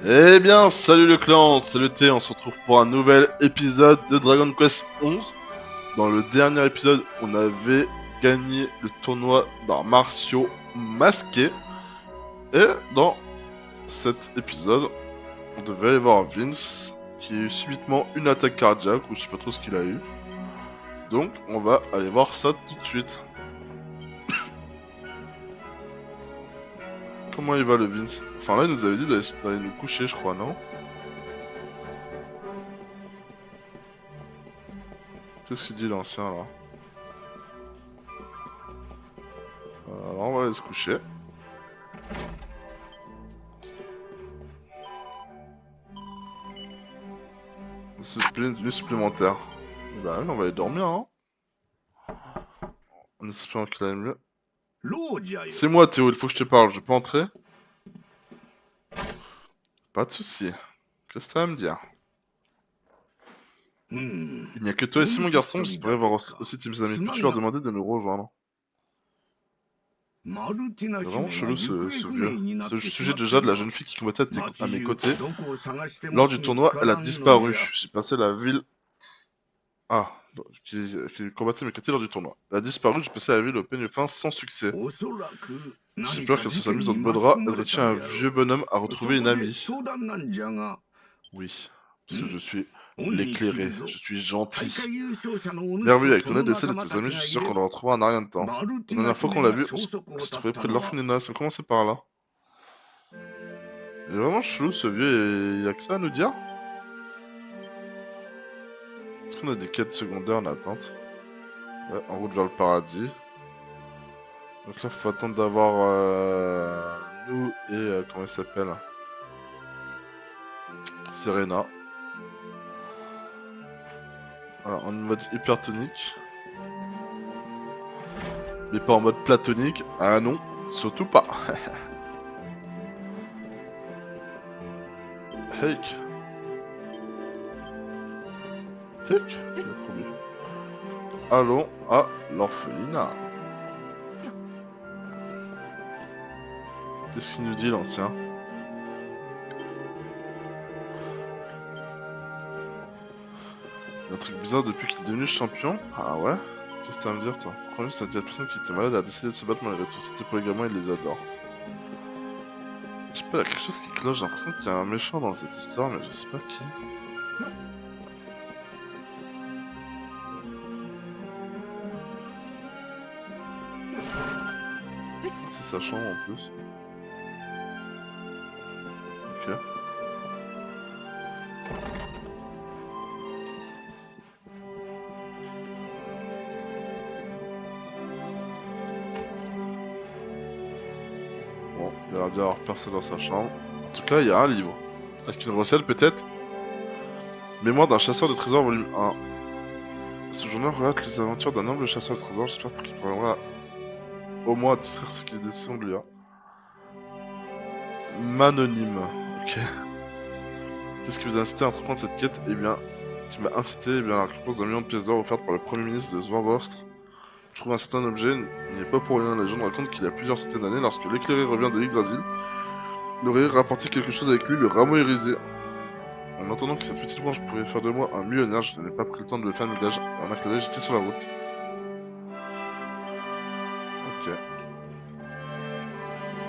Eh bien, salut le clan, salut T, on se retrouve pour un nouvel épisode de Dragon Quest 11. Dans le dernier épisode, on avait gagné le tournoi d'arts martiaux masqués. Et dans cet épisode, on devait aller voir Vince, qui a eu subitement une attaque cardiaque, ou je sais pas trop ce qu'il a eu. Donc, on va aller voir ça tout de suite. Comment il va le Vince? Enfin là, il nous avait dit d'aller nous coucher, je crois, non? Qu'est-ce qu'il dit l'ancien là? Alors on va aller se coucher. Une nuit supplémentaire. Bah oui, on va aller dormir, hein. En espérant qu'il aille mieux. C'est moi, Théo, il faut que je te parle. Je peux entrer? Pas de soucis. Qu'est-ce que t'as à me dire? Il n'y a que toi ici, mon garçon. J'espérais voir aussi tes amis. Peux-tu leur demander de nous rejoindre? C'est vraiment chelou ce vieux. C'est le sujet de Jade, la jeune fille qui combattait à mes côtés. Lors du tournoi, elle a disparu. J'ai passé la ville. Ah, qui combattait à mes côtés lors du tournoi. Elle a disparu, j'ai passé la ville au peigne fin sans succès. J'ai peur qu'elle se soit mise dans de beaux draps. Elle retient un vieux bonhomme à retrouver une amie. Oui, parce que je suis l'éclairé, je suis gentil. Bienvenue, avec ton aide et celle de tes amis, je suis sûr qu'on le retrouvera en un rien de temps. La dernière fois qu'on l'a vu, on s'est trouvé près de l'orphelinat. Ça commençait par là. Il est vraiment chelou ce vieux, et il y a que ça à nous dire? Est-ce qu'on a des quêtes secondaires en attente? Ouais, en route vers le paradis. Donc là, faut attendre d'avoir nous et comment elle s'appelle? Serena. Voilà, en mode hypertonique. Mais pas en mode platonique. Ah non, surtout pas. Heik. Heik, il a trouvé. Allons à l'orphelinat. Qu'est-ce qu'il nous dit l'ancien? Il y a un truc bizarre depuis qu'il est devenu champion. Ah ouais? Qu'est-ce que t'as à me dire toi? Premier, c'est la personne qui était malade a décidé de se battre malgré tout. C'était pour les gamins, il les adore. Je sais pas, il y a quelque chose qui cloche. J'ai l'impression qu'il y a un méchant dans cette histoire, mais je sais pas qui. C'est sa chambre en plus. Ok. Bon, il a l'air d'y avoir personne dans sa chambre. En tout cas, il y a un livre. Avec une recette peut-être. Mémoire d'un chasseur de trésors volume 1. Ce journal relate les aventures d'un humble chasseur de trésors. J'espère qu'il parviendra au moins à distraire ceux qui descendent de lui. Manonyme. Ok. Qu'est-ce qui vous a incité à entreprendre cette quête? Eh bien, qui m'a incité à la récompense d'un million de pièces d'or offerte par le premier ministre de Zwardost. Je trouve un certain objet, il n'est pas pour rien. La légende raconte qu'il y a plusieurs centaines d'années, lorsque l'éclairé revient de Yggdrasil, il aurait rapporté quelque chose avec lui, le rameau irisé. En entendant que cette petite branche pouvait faire de moi un millionnaire, je n'avais pas pris le temps de le faire gage. Un acte j'étais sur la route. Ok.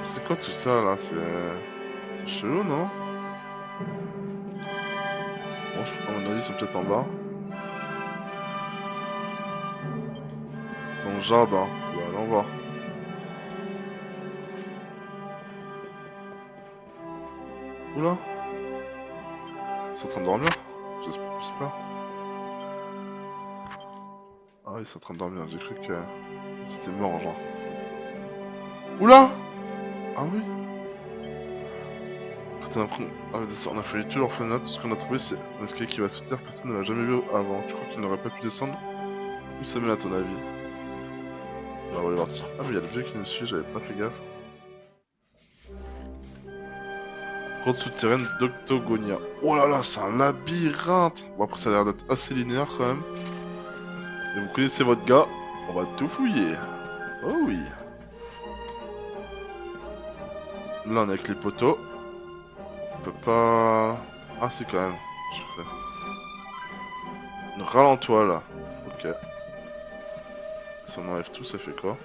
C'est quoi tout ça là? C'est chelou, non? Bon, à mon avis, ils sont peut-être en bas. Dans le jardin. Bah, allons voir. Oula. Ils sont en train de dormir? J'espère. Ah, ils sont en train de dormir. J'ai cru que c'était mort, genre. Oula! Ah oui? On a fouillé tout l'orphelinat, tout ce qu'on a trouvé c'est un escalier qui va sous terre, personne ne l'a jamais vu avant. Tu crois qu'il n'aurait pas pu descendre? Où ça mène à ton avis? Bah, on va aller voir tout de suite. Ah mais il y a le vieux qui nous suit, j'avais pas fait gaffe. Grotte souterraine d'Octogonia. Oh là là, c'est un labyrinthe! Bon après ça a l'air d'être assez linéaire quand même. Et vous connaissez votre gars, on va tout fouiller. Oh oui! Là on est avec les poteaux. peut pas... Ah si quand même. Je fais. Une ralentoie là. Ok. Si on enlève tout, ça fait quoi?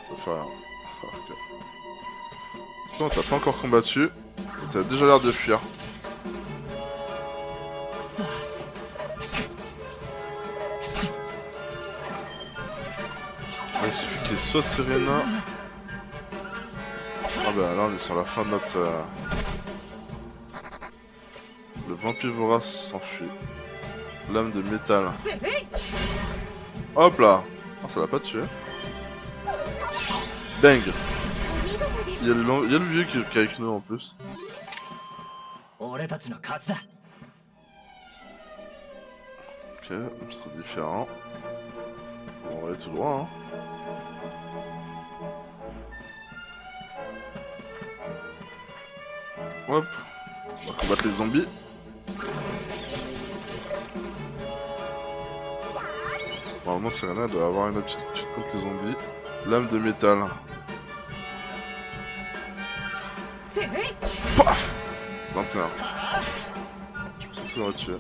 Ça fait rien. Ok. Non, t'as pas encore combattu. T'as déjà l'air de fuir. Il suffit qu'il soit Serena. Ah bah là on est sur la fin de notre... Le vampire vorace s'enfuit. Lame de métal. Hop là. Ah ça l'a pas tué. Dingue. Il y a le vieux qui est avec nous en plus. Ok, on sera différent. On va aller tout droit hein. Hop. On va combattre les zombies. Normalement Serena doit avoir une aptitude contre les zombies. Lame de métal. Paf 21. Je pense que ça l'aurait tué.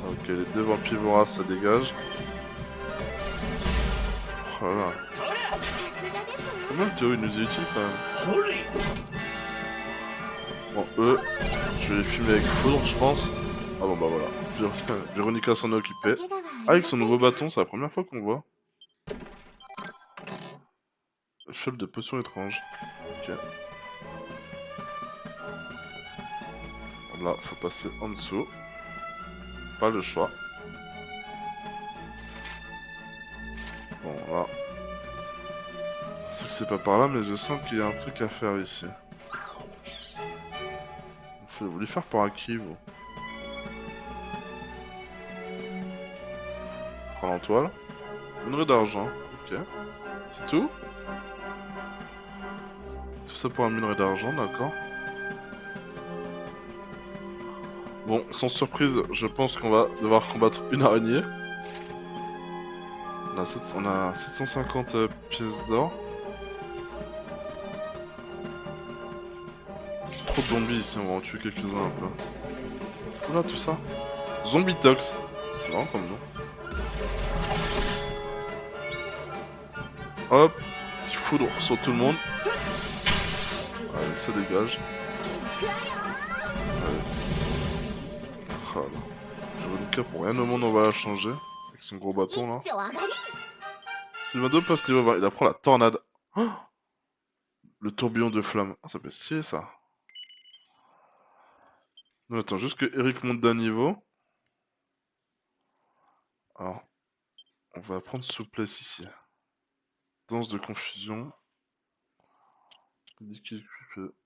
Ok, les deux vampires voraces ça dégage. Oh là là. Quand même, Théo il nous est utile quand même. Bon, eux, je vais les fumer avec foudre, je pense. Ah bon, bah voilà. Véronica s'en est occupée. Ah, avec son nouveau bâton, c'est la première fois qu'on voit. Chef de potions étranges. Ok. Là, faut passer en dessous. Pas le choix. Bon, là. Je sais que c'est pas par là, mais je sens qu'il y a un truc à faire ici. Vous voulez faire par qui, vous? Prends l'entoile. Une rue d'argent. Ok. C'est tout? Tout ça pour un minerai d'argent, d'accord. Bon, sans surprise, je pense qu'on va devoir combattre une araignée. On a 750 pièces d'or. Trop de zombies ici, on va en tuer quelques-uns un peu. Oula, tout ça. Zombie Tox. C'est marrant comme nom. Hop. Petit foudre sur tout le monde. Allez, ça dégage. Allez. Oh là. Véronica, pour rien au monde, on va la changer. Avec son gros bâton là. Sylvado passe niveau 20. Il apprend la tornade. Oh, le tourbillon de flamme. Ah, ça peut être stylé ça. On attend juste que Eric monte d'un niveau. Alors, on va apprendre souplesse ici. Danse de confusion.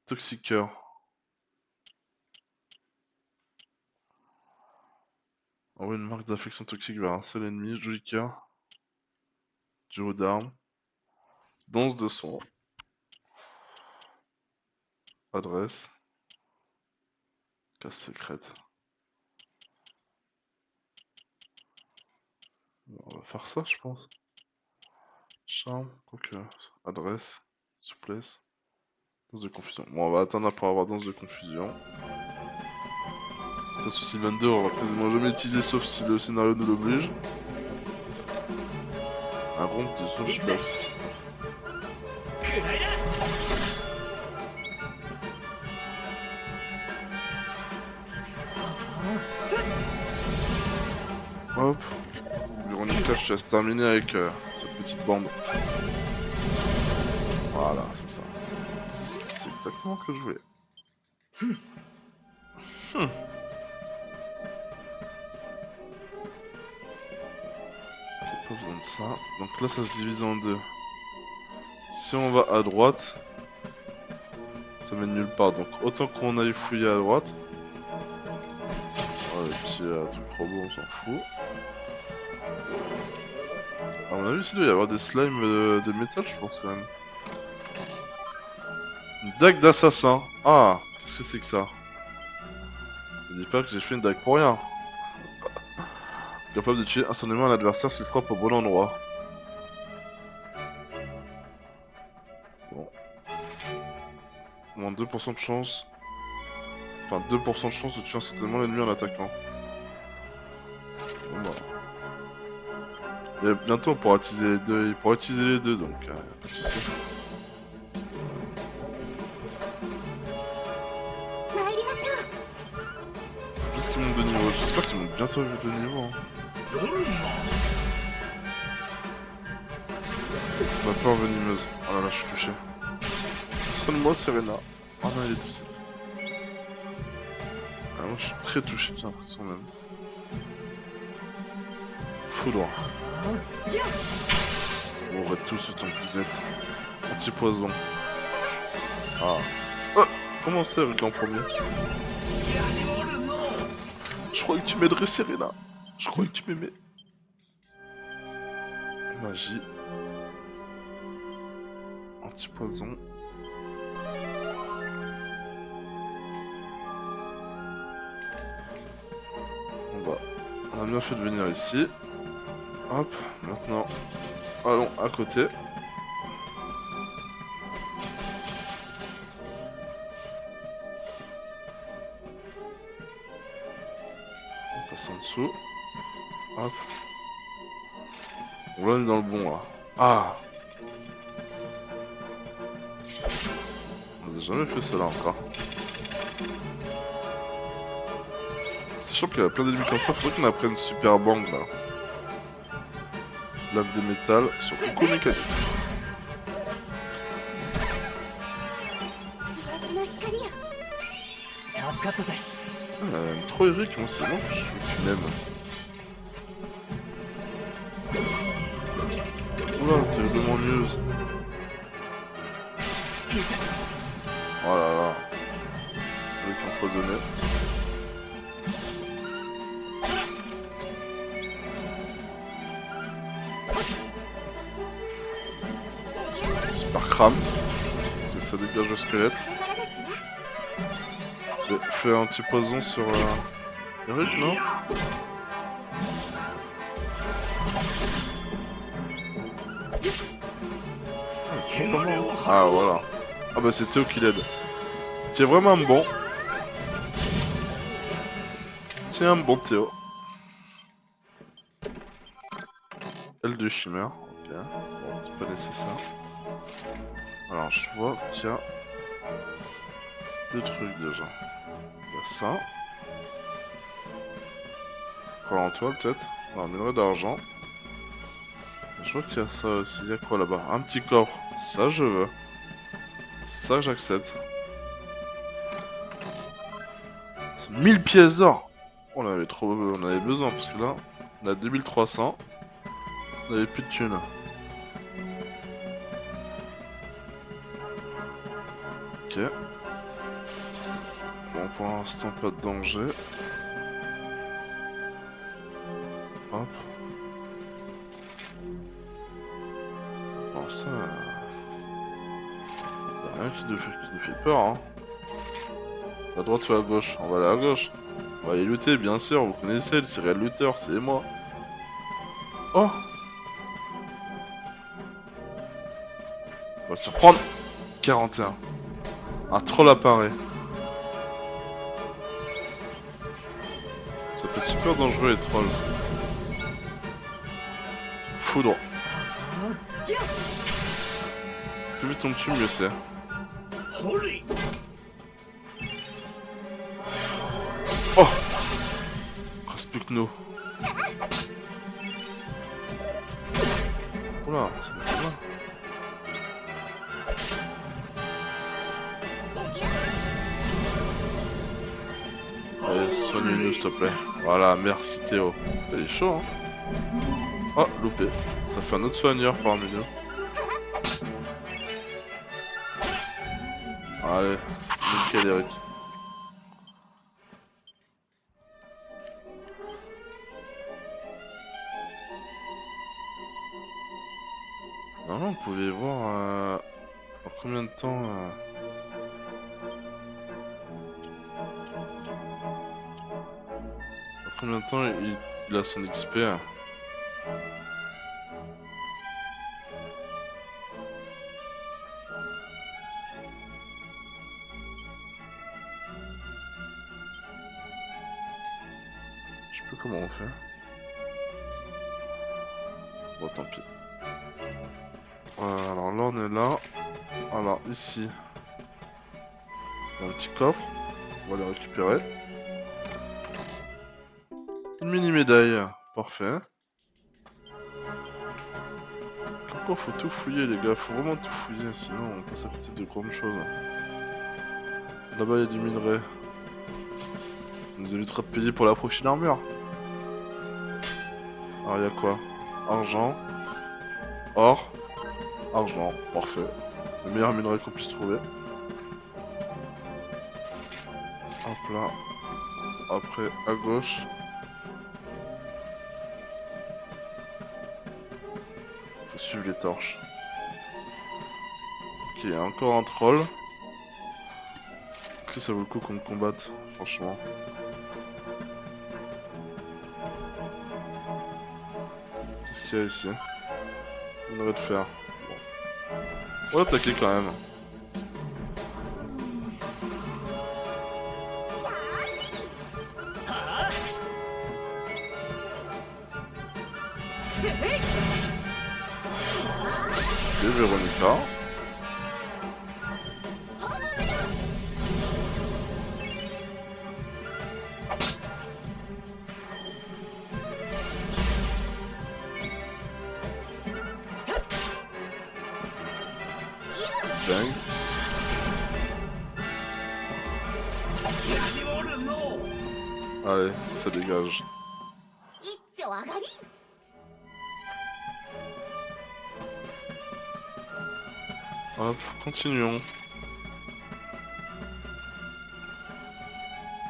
Toxiqueur. Envoie une marque d'affection toxique vers un seul ennemi. Joli cœur. Duo d'armes. Danse de son. Adresse. Casse secrète. On va faire ça, je pense. Charme. Quoique. Adresse. Souplesse. Danse de confusion. Bon, on va attendre après avoir danse de confusion. T'as souci 22, on va quasiment jamais utiliser sauf si le scénario nous l'oblige. Un groupe de zombie box. Hop. Véronica, je te laisse terminer avec cette petite bande. Voilà, c'est ça. C'est exactement ce que je voulais. Pas besoin de ça. Donc là, ça se divise en deux. Si on va à droite, ça mène nulle part. Donc autant qu'on aille fouiller à droite. Oh, le petit truc robot, on s'en fout. À mon avis, il doit y avoir des slimes de métal, je pense quand même. Une dague d'assassin. Ah, qu'est-ce que c'est que ça? Ne dis pas que j'ai fait une dague pour rien. Capable de tuer instantanément un adversaire s'il frappe au bon endroit. Bon. Moins 2% de chance. Enfin, 2% de chance de tuer certainement l'ennemi en attaquant. Bon bah. Et bientôt on pourra utiliser les deux. Il pourra utiliser les deux, donc pas de soucis. Juste qu'ils montent de niveau. J'espère qu'ils montent bientôt de niveau. Hein. Ma peur venimeuse. Oh là là, je suis touché. Sonne-moi, Serena. Oh non, il est touché. Ah, moi, je suis très touché, j'ai l'impression même. Foudre. On va tous autant que vous êtes. Anti-poison. Ah. Oh, comment c'est avec l'an premier? Je croyais que tu m'aiderais, Serena. Je croyais que tu m'aimais. Magie. Anti-poison. Bon bah, on a bien fait de venir ici. Hop, maintenant, allons à côté. On passe en dessous. Hop. Bon, là on est dans le bon là. Ah! On n'a jamais fait cela encore. Sachant qu'il y a plein d'ennemis comme ça, faudrait qu'on apprenne Super Bang là. Lame de métal sur Coco Mécanique. Trop Eric, moi c'est bon, je veux que tu m'aimes. Oula, terriblement nieuse. Oh là là. Avec empoisonné. Super crame. Et ça dégage le squelette. Fais un petit poison sur Eric, non? Ah voilà. Ah bah c'est Théo qui l'aide. Tu es vraiment un bon. Tu es un bon Théo. Aile de chimère. Ok. Bon, c'est pas nécessaire. Alors je vois qu'il y a deux trucs déjà. Il y a ça. Encore en toile peut-être. Non, minerai d'argent. Je vois qu'il y a ça aussi. Il y a quoi là-bas? Un petit coffre. Ça je veux. Ça j'accepte. 1000 pièces d'or. On avait trop, on avait besoin parce que là, on a 2300. On avait plus de thunes. Ok. Bon, pour l'instant, pas de danger. Hop. Bon, ça... Y'a rien qui nous fait peur, hein. À droite ou à gauche? On va aller à gauche. On va aller looter, bien sûr. Vous connaissez le serial looter, c'est moi. Oh! On va se prendre 41. Un troll apparaît. Ça peut être super dangereux les trolls. Foudre. Plus vite on tue, mieux c'est. Oh! Reste plus que nous. Oula, ça me fait mal. Allez, soigne-nous s'il te plaît. Voilà, merci Théo. Il est chaud, hein. Oh, loupé. Ça fait un autre soigneur parmi nous. Allez, nickel Eric. Normalement, on pouvait voir en combien de temps... En combien de temps il a son XP. sais plus comment on fait. Bon, tant pis. Alors là, on est là. Alors, ici, il y a un petit coffre. On va le récupérer. Une mini-médaille. Parfait. Pourquoi faut tout fouiller, les gars? Faut vraiment tout fouiller, sinon on passe à côté de grandes choses. Là-bas, il y a du minerai. Ça nous évitera de payer pour la prochaine armure. Alors, il y a quoi? Argent. Or. Argent. Parfait. Le meilleur minerai qu'on puisse trouver. Hop là. Après, à gauche. Faut suivre les torches. Ok, il y a encore un troll. Est-ce que ça vaut le coup qu'on me combatte? Franchement. Qu'est-ce qu'il y a ici? Minerai de fer. Bon. On va attaquer quand même. Ok, Véronica. Bang. Allez, ça dégage. Hop, continuons.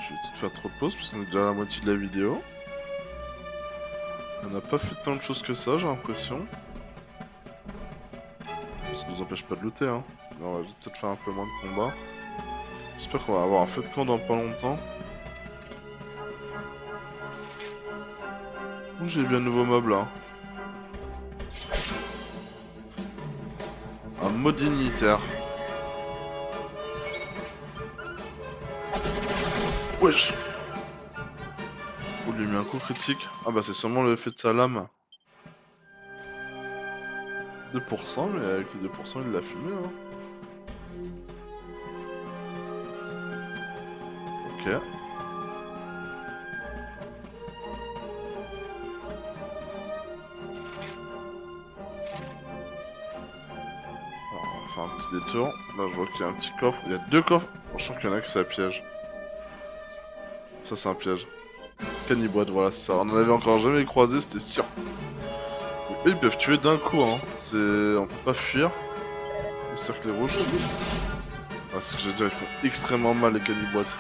Je vais peut-être faire trop de pause parce qu'on est déjà à la moitié de la vidéo. On n'a pas fait tant de choses que ça, j'ai l'impression. Ça nous empêche pas de looter, hein. Mais on va peut-être faire un peu moins de combats. J'espère qu'on va avoir un feu de camp dans pas longtemps. Oh, j'ai vu un nouveau mob là. Un mot dignitaire. Wesh. Oh, lui a mis un coup critique. Ah bah c'est sûrement l'effet de sa lame. 2%, mais avec les 2% il l'a fumé, hein. Ok. Alors, on va faire un petit détour. Là je vois qu'il y a un petit coffre. Il y a deux coffres. Je sens qu'il y en a que c'est un piège. Ça c'est un piège. Caniboîte, voilà, c'est ça. On en avait encore jamais croisé, c'était sûr. Et eux, ils peuvent tuer d'un coup, hein. C'est... On peut pas fuir. Le cercle est rouge. Ah, c'est ce que je veux dire, ils font extrêmement mal les caniboîtes.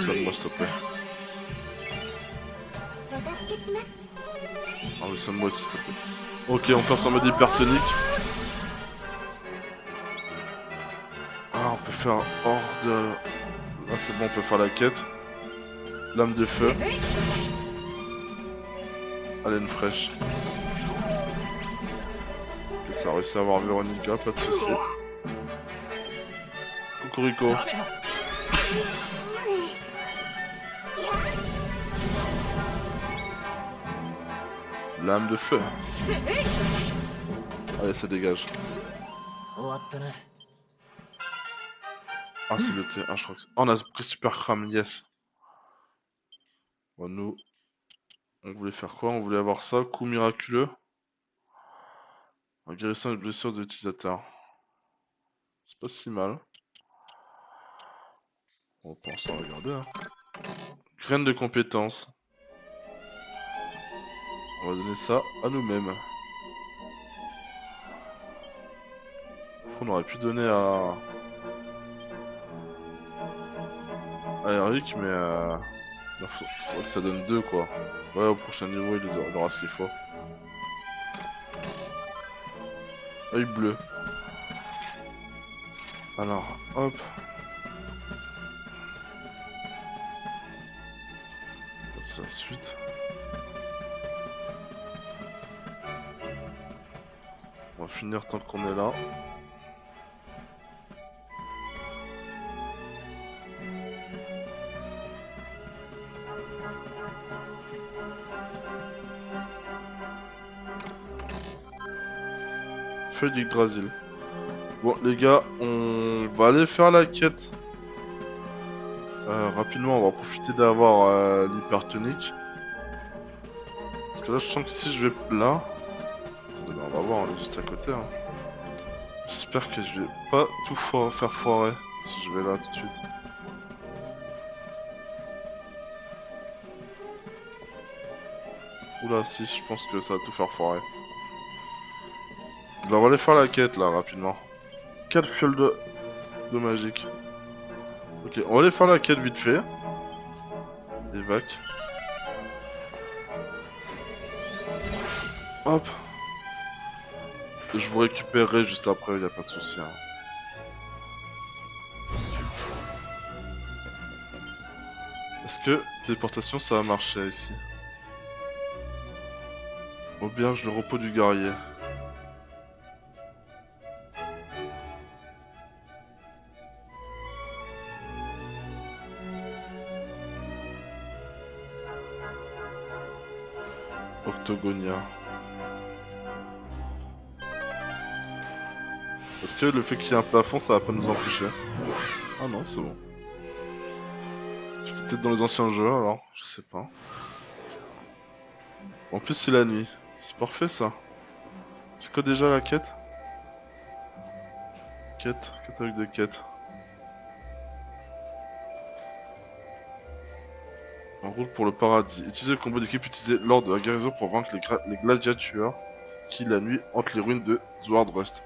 Sonne-moi s'il te plaît. Ah oui, sonne-moi aussi s'il te plaît. Ok, on passe en mode hypertonique. Ah, on peut faire hors de... Là c'est bon, on peut faire la quête. Lame de feu. Haleine fraîche. Ok, ça a réussi à avoir Véronica, pas de soucis. Cocorico. Lame de feu. Allez, ça dégage. Ah, c'est le T1, je crois que c'est... Oh, on a pris super crame, yes. Bon, nous, on voulait faire quoi? On voulait avoir ça, coup miraculeux. En guérissant les blessures de l'utilisateur. C'est pas si mal. On va commencer à regarder, hein. Graine de compétence. On va donner ça à nous-mêmes. On aurait pu donner à Eric, mais il faudrait que ça donne 2 quoi. Ouais, au prochain niveau, il aura ce qu'il faut. Œil bleu. Alors, hop. C'est la suite. On va finir tant qu'on est là. feuille d'Yggdrasil. Bon les gars, on va aller faire la quête. Rapidement, on va profiter d'avoir l'hypertonique. Parce que là, je sens que si je vais là... Attendez, bah, on va voir, on est juste à côté. Hein. J'espère que je vais pas tout faire foirer si je vais là tout de suite. Oula, si, je pense que ça va tout faire foirer. Bah, on va aller faire la quête là, rapidement. 4 fioles de magique. Ok, on va aller faire la quête vite fait. Évac. Hop. Je vous récupérerai juste après, il a pas de souci. Hein. Est-ce que téléportation ça va marcher ici? Auberge, le repos du guerrier. Octogonia. Est-ce que le fait qu'il y ait un plafond ça va pas nous empêcher? Ah non, c'est bon. Je suis peut-être dans les anciens jeux alors, je sais pas. En plus c'est la nuit. C'est parfait ça. C'est quoi déjà la quête? Quête, catalogue de quêtes. En route pour le paradis. Utilisez le combo d'équipe utilisé lors de la guérison pour vaincre les gladiateurs qui la nuit hantent les ruines de Zwardrust.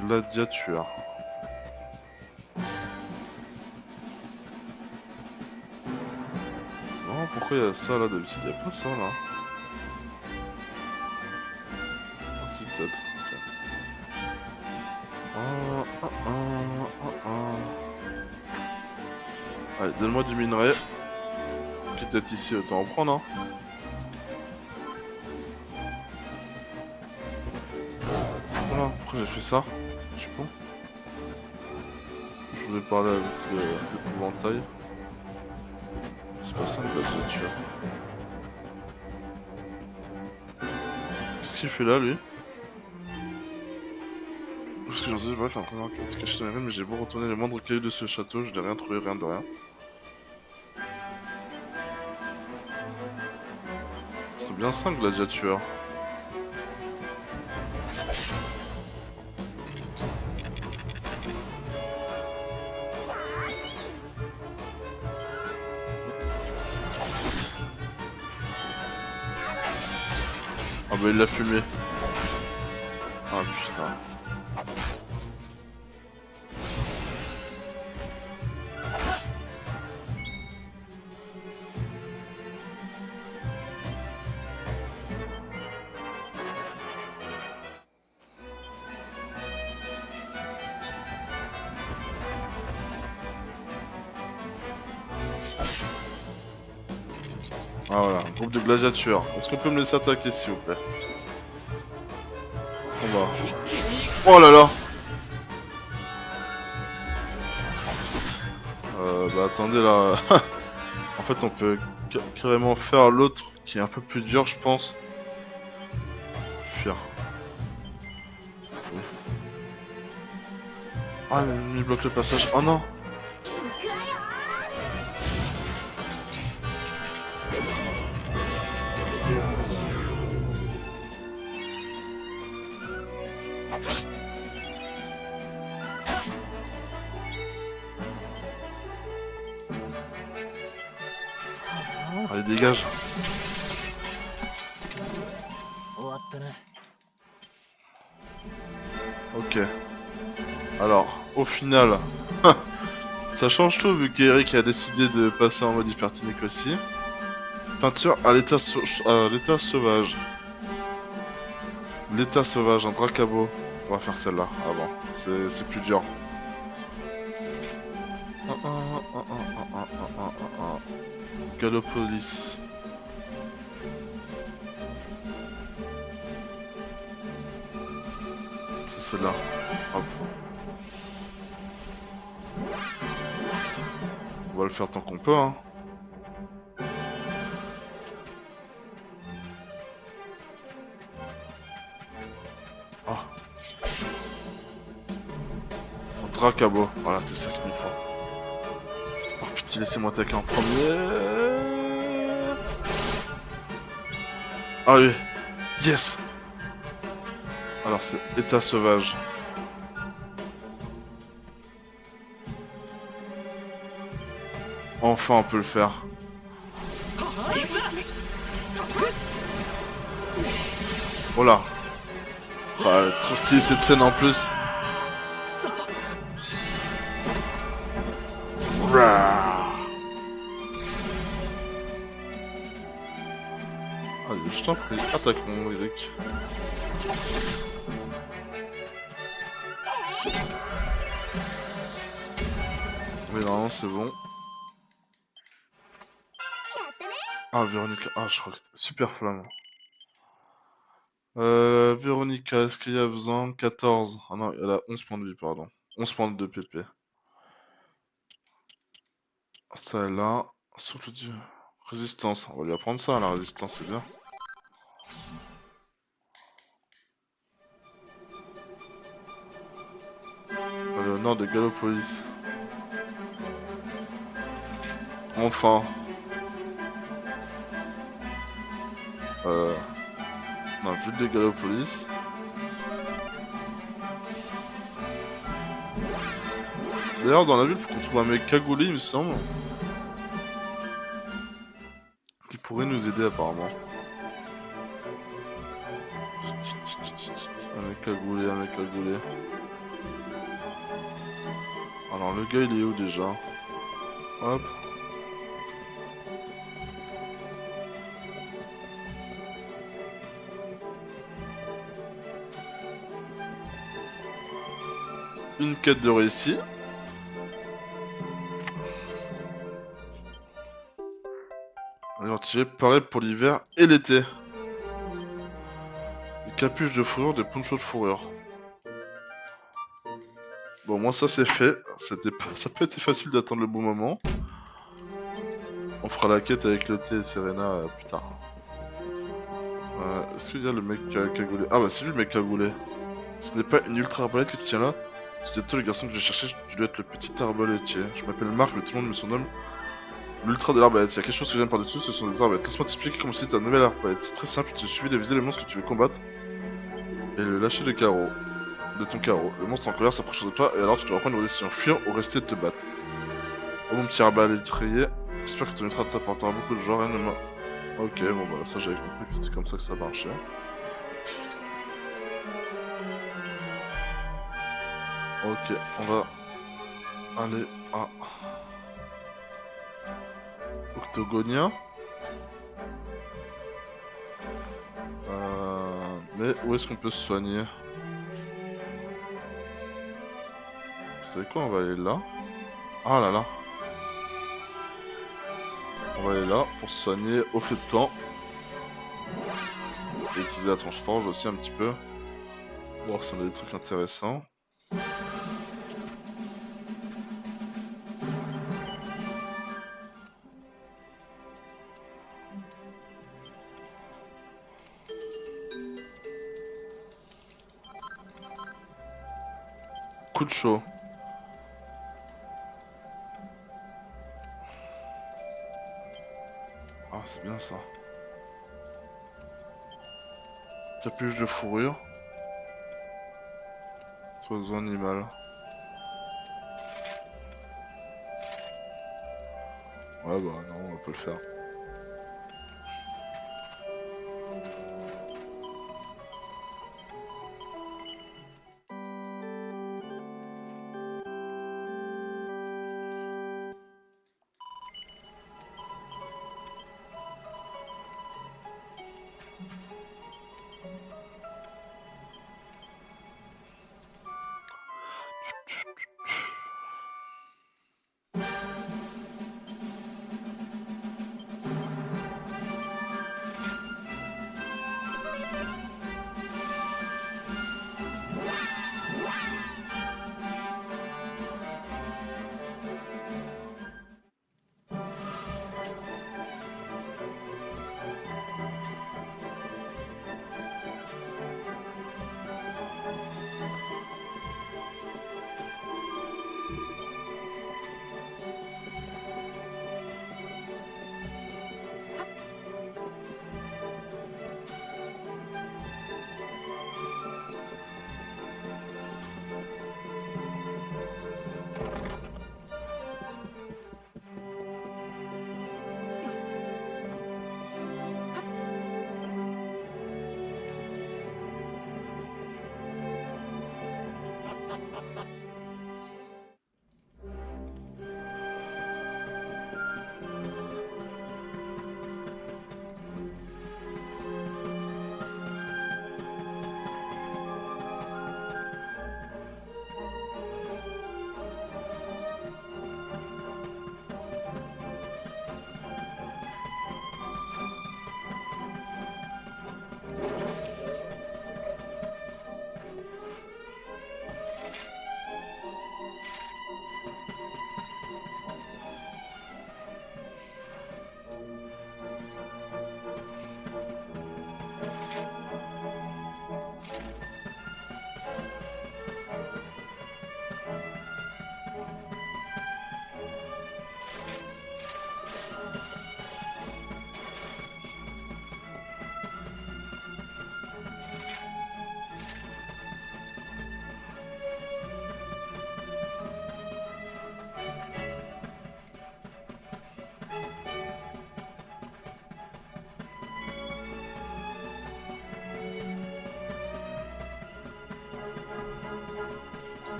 Gladiateur. Non, pourquoi il y a ça là d'habitude? Il n'y a pas ça là. Ah, si, peut-être. Ok. Allez, donne-moi du minerai. Quitte à être ici, autant en prendre. Hein. Voilà, pourquoi j'ai fait ça? Je suis con. Je voulais parler avec l'épouvantail. C'est pas ça, le gladiateur. Qu'est-ce qu'il fait là, lui? Parce que j'en sais pas, j'ai l'impression qu'il se cache dans les ruines, mais j'ai beau retourner les moindres cailloux de ce château, je n'ai rien trouvé, rien de rien. C'est bien ça, le gladiateur. Ah bah il l'a fumé. Ah putain. Ah voilà, groupe de gladiateurs. Est-ce qu'on peut me laisser attaquer s'il vous plaît? On va. Oh là là! Bah attendez là. En fait on peut carrément faire l'autre qui est un peu plus dur je pense. Fuir. Oui. Ah l'ennemi bloque le passage. Oh non! Allez dégage. Ok. Alors, au final, ça change tout vu qu'Eric a décidé de passer en mode hypertonique aussi. Peinture à l'état sauvage. L'état sauvage, un dracabo. On va faire celle-là avant. C'est plus dur. Galopolis. C'est celle-là. Hop. On va le faire tant qu'on peut, hein. Dracabo. Voilà, c'est ça qu'il nous faut. Par pitié, laissez-moi attaquer en premier. Ah oui. Yes. Alors, c'est état sauvage. Enfin, on peut le faire. Oh là. Ah, trop stylé cette scène en plus. Allez, je t'en prie, attaque mon Eric. Mais non, c'est bon. Ah, Véronica. Ah, je crois que c'était super flamme. Véronica, est-ce qu'il y a besoin 14. Ah non, elle a 11 points de vie, pardon. 11 points de PP. Ça, elle a... Souffle du... Résistance. On va lui apprendre ça, la résistance, c'est bien. Le nord de Gallopolis. Enfin. Dans la ville de Gallopolis. D'ailleurs, dans la ville, faut qu'on trouve un mec cagoulé, il me semble. Qui pourrait nous aider, apparemment. Un mec cagoulé, un mec cagoulé. Alors, le gars, il est où, déjà? Hop. Une quête de récit. Alors, tu es pareil pour l'hiver et l'été. Des capuches de fourrure, des ponchos de fourrure. Bon, moi ça c'est fait. Ça n'a pas été facile d'attendre le bon moment. On fera la quête avec le thé et Serena plus tard. Est-ce qu'il y a le mec cagoulé? Ah bah c'est lui le mec cagoulé. Ce n'est pas une ultra arbalète que tu tiens là. C'est toi le garçon que je cherchais, tu dois être le petit arbalétier. Je m'appelle Marc, mais tout le monde me surnomme l'ultra de l'arbalète. Il y a quelque chose que j'aime par-dessus, ce sont des arbalètes. Laisse-moi t'expliquer comment c'est ta nouvelle arbalète. C'est très simple, tu suffit de viser les monstres que tu veux combattre et le lâcher de carreau. De ton carreau. Le monstre en colère s'approche de toi et alors tu dois prendre une décision, fuir ou rester de te battre. Oh mon petit arbalétrier, j'espère que ton ultra t'apportera beaucoup de joie, rien ne m'a... Ok, bon bah ça j'avais compris que c'était comme ça que ça marchait. Ok, on va aller à Octogonia. Mais où est-ce qu'on peut se soigner? Vous savez quoi, on va aller là. Ah là là. On va aller là pour se soigner au feu de camp. Et utiliser la tronche forge aussi un petit peu. Voir si on a des trucs intéressants. Coup de chaud. Ah, c'est bien ça. Capuche de fourrure. Oiseau animal. Ouais bah non, on peut le faire.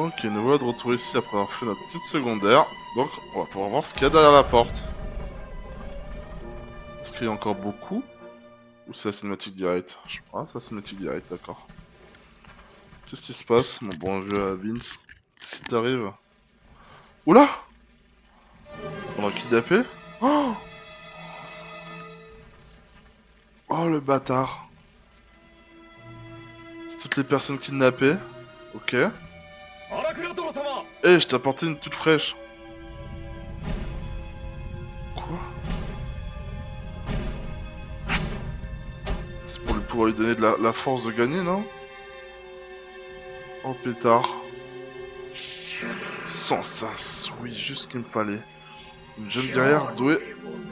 Ok, nous voilà de retour ici après avoir fait notre petite secondaire. Donc, on va pouvoir voir ce qu'il y a derrière la porte. Est-ce qu'il y a encore beaucoup? Ou c'est la cinématique direct? Je crois, c'est la cinématique direct, d'accord. Qu'est-ce qui se passe, mon bon vieux Vince? Qu'est-ce qui t'arrive? Oula! On a kidnappé? Oh! Oh le bâtard! C'est toutes les personnes kidnappées. Ok. Eh, je t'ai apporté une toute fraîche. Quoi? C'est pour lui pouvoir lui donner de la force de gagner, non? Oh pétard. Sans sas, oui, juste ce qu'il me fallait. Une jeune guerrière douée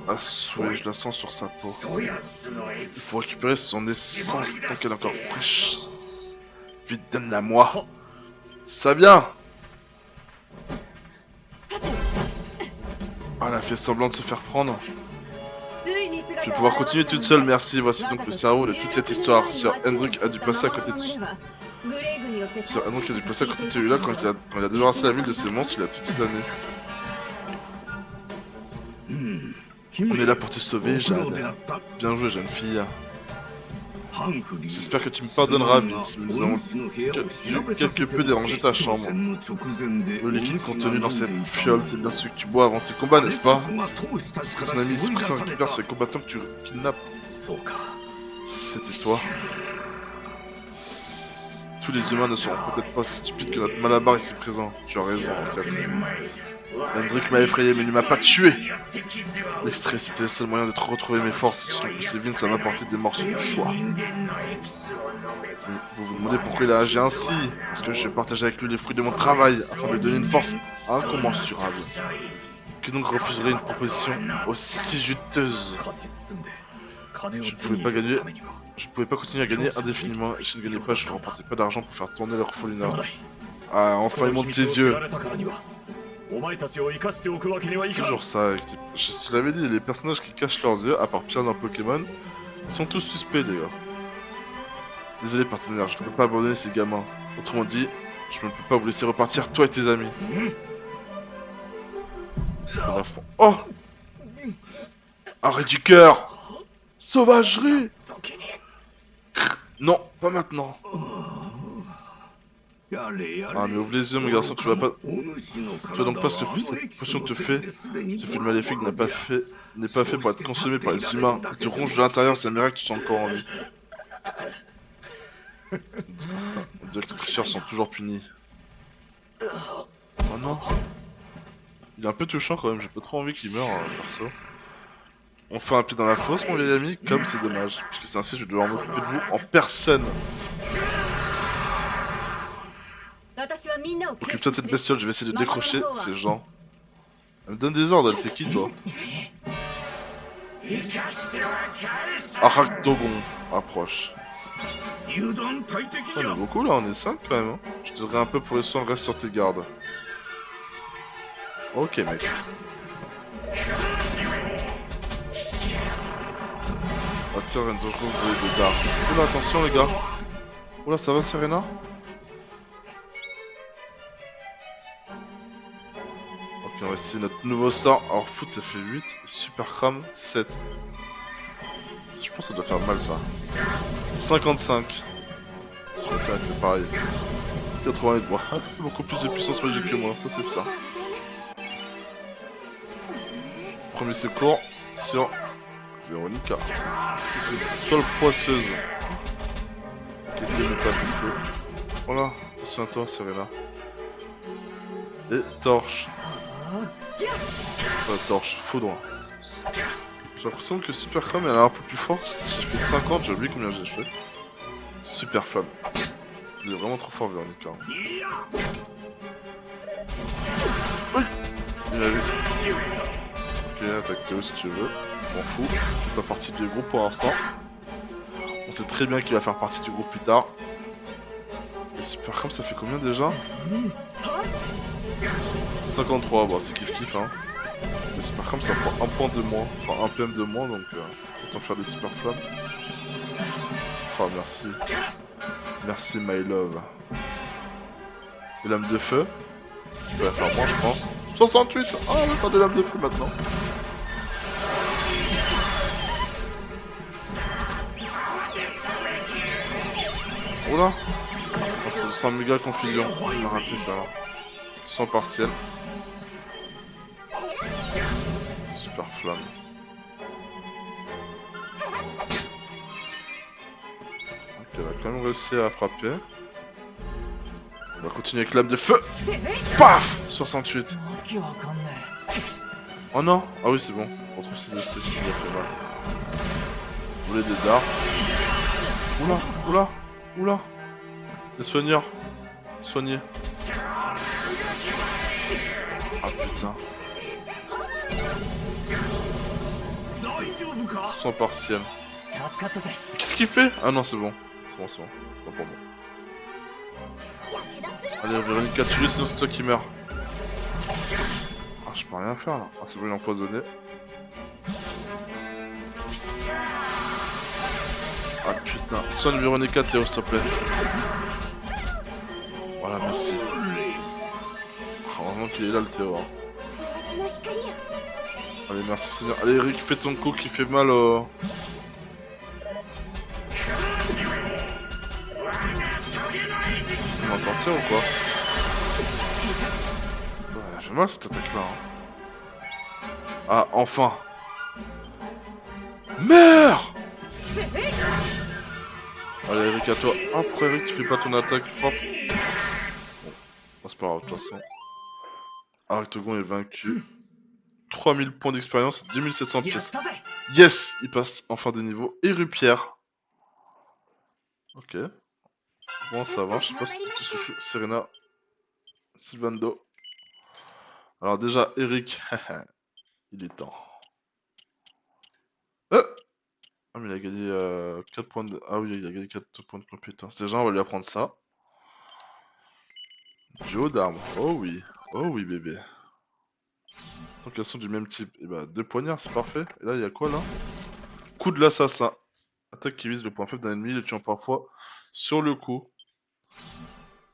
à souhait, je la sens sur sa peau. Il faut récupérer son essence tant qu'elle est encore fraîche. Vite, donne-la moi. Ça vient. Ah, elle a fait semblant de se faire prendre. Je vais pouvoir continuer toute seule, merci. Voici donc le cerveau de toute cette histoire. Sir Hendrik a dû passer à côté de... Sir Hendrik a dû passer à côté de celui-là quand il a débarrassé la ville de ses monstres il y a toutes ces années. On est là pour te sauver, Jade. Bien joué, jeune fille. J'espère que tu me pardonneras, Vince. Nous avons dû quelque peu déranger ta chambre. Le liquide contenu dans cette fiole, c'est bien celui que tu bois avant tes combats, n'est-ce pas? C'est ce que ton ami Spritz récupère sur les combattants que tu kidnappes. C'était toi. Tous les humains ne seront peut-être pas aussi stupides que notre Malabar ici présent. Tu as raison, ancêtre. Hendrik m'a effrayé, mais il ne m'a pas tué. L'extrait, c'était le seul moyen de te retrouver mes forces. Si je t'en poussais Vince, ça m'a apporté des morceaux de choix. Vous demandez pourquoi il a agi ainsi? Parce que je partage avec lui les fruits de mon travail, afin de lui donner une force incommensurable. Qui donc refuserait une proposition aussi juteuse? Je ne pouvais pas gagner. Je ne pouvais pas continuer à gagner indéfiniment. Et si je ne gagnais pas, je ne remportais pas d'argent pour faire tourner l'orphelinat. Ah, enfin il monte ses yeux. C'est toujours ça. Je te l'avais dit, les personnages qui cachent leurs yeux, à part Pierre dans Pokémon, ils sont tous suspects, les gars. Désolé, partenaire, je ne peux pas abandonner ces gamins. Autrement dit, je ne peux pas vous laisser repartir, toi et tes amis. Oh! Arrêt du cœur! Sauvagerie! Non, pas maintenant. Ah, mais ouvre les yeux, mon garçon, tu vas pas... Tu vois donc pas ce que cette potion te fait. Ce fil maléfique n'est pas fait pour être consommé par les humains. Il te ronge de l'intérieur, c'est un miracle que tu sois encore en vie. On dirait que les tricheurs sont toujours punis. Oh non. Il est un peu touchant quand même, j'ai pas trop envie qu'il meure, perso. On fait un pied dans la fosse, mon vieil ami, comme c'est dommage. Puisque c'est ainsi, je vais devoir m'occuper de vous en personne. Occupe-toi de cette bestiole, je vais essayer de décrocher ces gens. Elle me donne des ordres, elle t'es qui toi? Arachtogon, approche. On est beaucoup là, on est 5 quand même. Hein. Je te dirais un peu pour les soins, reste sur tes gardes. Ok mec. Attire une dangereuse de dark. Oula, attention les gars. Oula, ça va Serena? Ok, on va essayer notre nouveau sort. Alors foot ça fait 8, super cram 7. Je pense que ça doit faire mal ça. 55. Je vais faire pareil. 80 de moi. Beaucoup plus de puissance magique que moi, ça c'est ça. Premier secours sur Véronica. C'est une toile poisseuse. Qui était une pas plutôt. Voilà, attention à toi, Serena. Et torche. Torche, foudre. J'ai l'impression que Super Cram elle est un peu plus forte. J'ai fait 50, j'ai oublié combien j'ai fait. Super flamme. Il est vraiment trop fort, Véronica. Oui, il m'a vu. Ok, attaque Théo si tu veux. M'en fous. Il fait pas partie du groupe pour l'instant. On sait très bien qu'il va faire partie du groupe plus tard. Et Super Cram ça fait combien déjà? 53, bon c'est kiff kiff hein. Mais Super Cram ça prend un point de moins, enfin un PM de moins donc autant faire des super flammes. Oh merci. Merci my love. Les lames de feu. Ça va faire moins, je pense. 68. Ah, on va faire des lames de feu maintenant. Oula. Oh, c'est un méga confusion. On a raté ça. Sans partiel. Super flamme. Ok, elle a quand même réussi à frapper. On va continuer avec l'âme de feu. Paf 68. Oh non. Ah oui, c'est bon. On retrouve ses esprits qui lui a fait mal. Vous voulez des dards. Oula, oula, oula. Les soigneurs. Soignez. Ah putain. Son partiel. Qu'est-ce qu'il fait? Ah non, c'est bon. C'est bon, c'est bon. Tant pour moi. Allez, Véronica, tue-le, sinon c'est toi qui meurs. Ah, je peux rien faire là. Ah, c'est bon, il est empoisonné. Ah putain. Soigne Véronica, Théo, s'il te plaît. Voilà, merci. Ah, heureusement qu'il est là, le Théo. Hein. Allez, merci Seigneur. Allez, Eric, fais ton coup qui fait mal au... On va sortir ou quoi? Ouais, elle fait mal cette attaque là. Hein. Ah, enfin. Meurs. Allez Eric, à toi. Ah, pourquoi Eric tu fais pas ton attaque forte? Bon, c'est pas grave de toute façon. Arctogon est vaincu. 3000 points d'expérience, 2700 pièces. Yes. Il passe enfin des niveaux. Et Rupière. Ok. Bon, ça va, je sais pas ce que c'est. Serena. Sylvando. Alors déjà, Eric. Il est temps. Ah mais il a gagné 4 points de... Ah oui, il a gagné 4 points de compétence. Déjà, on va lui apprendre ça. Duo d'armes. Oh oui bébé. Donc elles sont du même type. Et bah 2 poignards, c'est parfait. Et là, il y a quoi là? Coup de l'assassin. Attaque qui vise le point faible d'un ennemi, le tuant parfois sur le coup.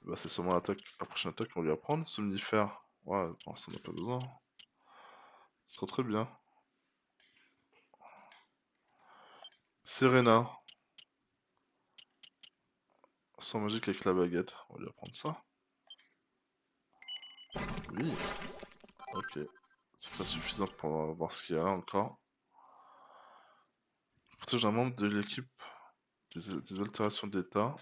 Et bah c'est sûrement l'attaque, la prochaine attaque qu'on va lui apprendre. Somnifère. Ouais, bon, ça n'a pas besoin. Ce sera très bien. Serena. Son magique avec la baguette. On va lui apprendre ça. Oui. Ok. C'est pas suffisant pour voir ce qu'il y a là encore. Protège un membre de l'équipe des altérations d'état.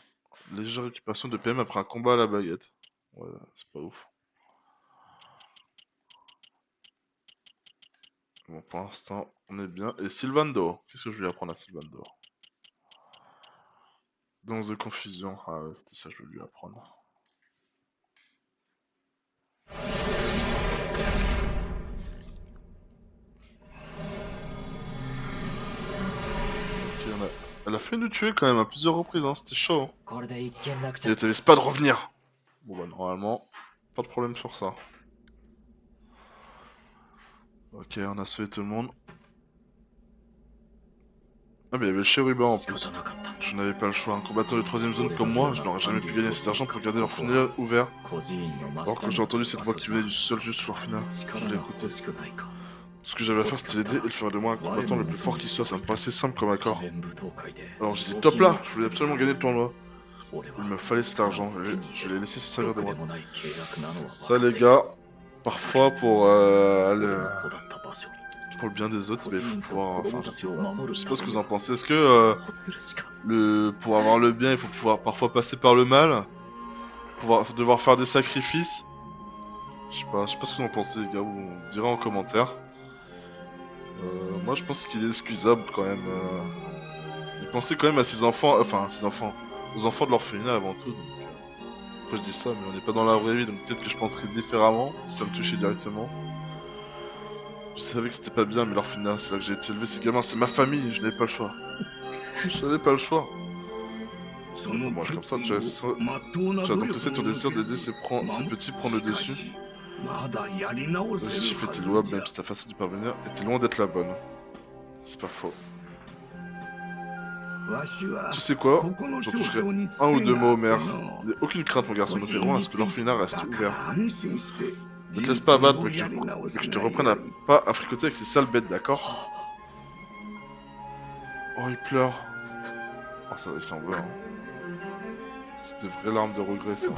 Légère récupération de PM après un combat à la baguette. Ouais, c'est pas ouf. Bon, pour l'instant, on est bien. Et Sylvando. Qu'est-ce que je vais apprendre à Sylvando? Danse de confusion. Ah ouais, c'était ça que je voulais lui apprendre. Ok, elle a fait nous tuer quand même à plusieurs reprises, hein. C'était chaud. Hein. Et t'avais pas de revenir. Bon bah normalement, pas de problème sur ça. Ok, on a sauvé tout le monde. Ah mais il y avait le chérubin en plus. Je n'avais pas le choix. Un combattant de 3ème zone comme moi, je n'aurais jamais pu gagner cet argent pour garder leur final ouvert. Alors que j'ai entendu cette voix qui venait du sol juste sur leur final, je l'ai écouté. Tout ce que j'avais à faire c'était l'aider et le faire de moi un combattant le plus fort qui soit, ça me paraissait simple comme accord. Alors j'ai dit top là, je voulais absolument gagner le tournoi. Il me fallait cet argent, je l'ai laissé se servir de moi. Ça les gars, parfois pour le bien des autres, mais il faut pouvoir... Enfin, je sais pas ce que vous en pensez. Est-ce que pour avoir le bien, il faut pouvoir parfois passer par le mal? Devoir faire des sacrifices? Je sais pas ce que vous en pensez les gars, vous me direz en commentaire. Moi je pense qu'il est excusable quand même. Il pensait quand même à ses enfants, enfin ses enfants, aux enfants de l'orphelinat avant tout. Donc, après je dis ça, mais on n'est pas dans la vraie vie, donc peut-être que je penserais différemment si ça me touchait directement. Je savais que c'était pas bien, mais l'orphelinat, c'est là que j'ai été élevé, ces gamins, c'est ma famille, je n'avais pas le choix. Je n'avais pas le choix. Bon, comme ça, tu as donc laissé ton désir d'aider ces petits prendre le dessus. L'objectif était louable, même si ta façon d'y parvenir était loin d'être la bonne. C'est pas faux. Tu sais quoi? J'en toucherai un ou deux mots au maire. N'aie aucune crainte, mon garçon, nous verrons à ce que l'orphelinat reste ouvert. Ne te laisse pas abattre, mais que je te reprenne à pas à fricoter avec ces sales bêtes, d'accord? Oh, il pleure. Oh, ça, il s'en va. Hein. C'est des vraies larmes de regret, ça.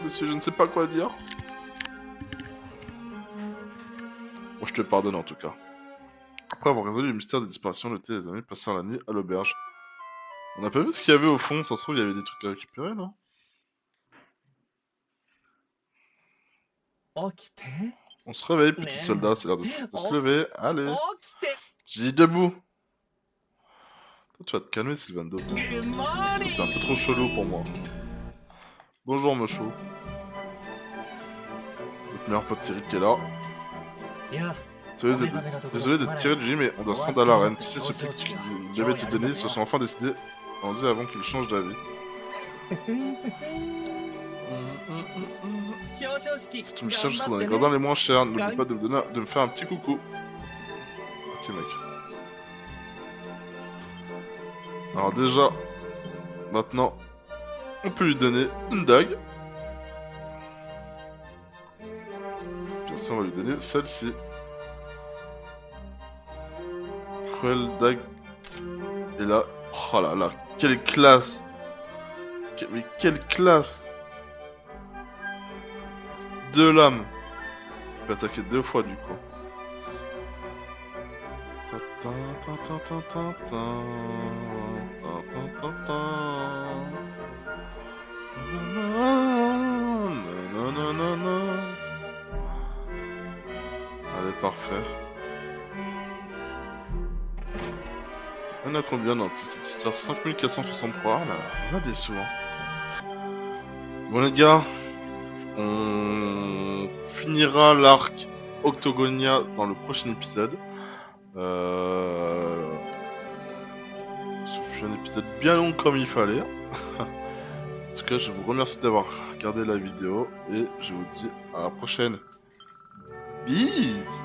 Monsieur, je ne sais pas quoi dire. Bon, je te pardonne en tout cas. Après avoir résolu le mystère des disparitions, le thé et les amis passèrent la nuit à l'auberge. On n'a pas vu ce qu'il y avait au fond, ça se trouve il y avait des trucs à récupérer, non? On se réveille, petit soldat, c'est l'heure de se lever, allez. J'ai dit debout. Toi, tu vas te calmer, Sylvando, toi. T'es un peu trop chelou pour moi. Bonjour, Mochou. Notre meilleur pote Thierry qui est là. Désolé de te tirer du lit, mais on doit se rendre à l'arène. Tu sais, ce prix qu'il devait te donner, ils se sont enfin décidés à en dire avant qu'il change d'avis. Si tu me cherches, je serai dans les gradins les moins chers. N'oublie pas de me faire un petit coucou. Ok, mec. Alors déjà, maintenant, on peut lui donner une dague. Bien sûr, on va lui donner celle-ci. Cruelle dague. Et là, oh là là, quelle classe! Mais quelle classe! 2 lames. Il peut attaquer 2 fois du coup. Allez, parfait. On a combien dans toute cette histoire? 5463. On a des sous. Hein. Bon les gars, on finira l'arc Octogonia dans le prochain épisode. Ce fut un épisode bien long comme il fallait. En tout cas, je vous remercie d'avoir regardé la vidéo et je vous dis à la prochaine. Bis!